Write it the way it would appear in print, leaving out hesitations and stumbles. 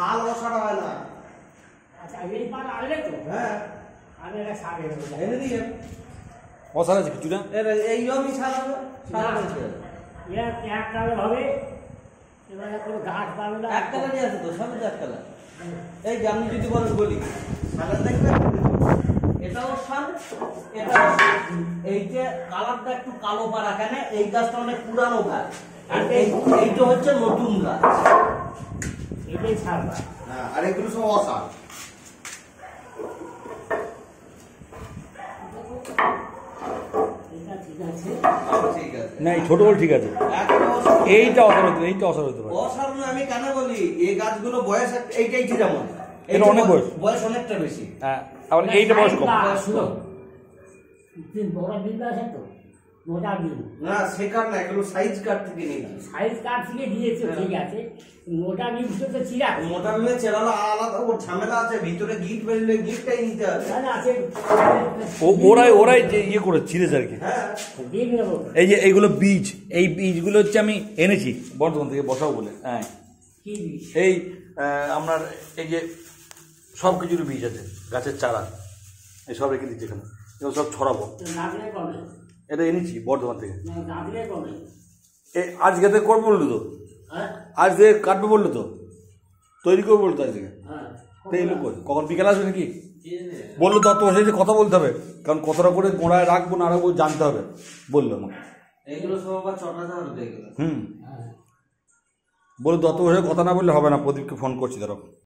শাল বসানো হয় না। আচ্ছা এই পাল আনলে তো? হ্যাঁ আমি একটা শাক এনে দিয়ে অসার আছে কিছু না এই জমি শাল হবে। শাল বলছে এক কালার হবে, এবারে কোনো গাছ পাবে না। এক কালারই আছে তো, সব এক কালার। এই যে আমি যদি বলি শালের দেখবে, এটাও শাল, এটাও শাল। এই যে কালারটা একটু কালো পাড়া, কেন এই গাছটা অনেক পুরানো গাছ, আর এইটা হচ্ছে নতুন গাছ। এটাই শাল। হ্যাঁ, আর এগুলো সব অশাল। এটা ঠিক আছে, ঠিক আছে না এই ছোটগুলো ঠিক আছে, এইটা অসার হতে এইটা অসার হতে পারে। অসাল আমি কেন বলি, এই গাছগুলো বয়স এইটাই ঠিক, যেমন এটা অনেক বয়স অনেকটা বেশি। হ্যাঁ আবার এইটা বয়স কম। বড় বিল আছে তো, মোটা বিল না সে কাঠ না, এগুলো সাইজ কাঠ থেকে নিয়েছি। সাইজ কাঠ থেকে দিয়েছে, ঠিক আছে। মোটা বিল তো চিরা, মোটা বিলে চেরালা আলাদা, ওর ঝামেলা আছে, ভিতরে গিট বেরোলে গিটটাই নিতে হবে। আছে ওরাই যে ইয়ে করে ছিঁড়েছে আর কি। হ্যাঁ বিল নেবো। এই যে এইগুলো বীজ, এই বীজগুলো হচ্ছে আমি এনেছি বর্ধমান থেকে বসাবো বলে। হ্যাঁ কি বিল? এই আপনার এই যে সব কিছুর বীজ আছে, গাছের চারা, এই সব রেখে দিচ্ছি এখানে, এগুলো সব ছড়াবো। গাছলে কমে এটা এনেছি বর্ধমান থেকে। না, গাছলে কমে। আজকে তো করবো বললো তো, হ্যাঁ আজ থেকে কাটবে বললো তো, তৈরি করবো বলতো আজ থেকে। হ্যাঁ তো এই লোক কখন বিকেল আসবে নাকি বললো তো, তো সেই যে কথা বলতে হবে, কারণ কতটা করে গোড়ায় রাখবো না রাখবো জানতে হবে বললো আমাকে। এগুলো সব আবার চটাতে হবে তো এগুলো। বলে দত্ত বসে কথা না বললে হবে না, প্রদীপকে ফোন করছি ধরো।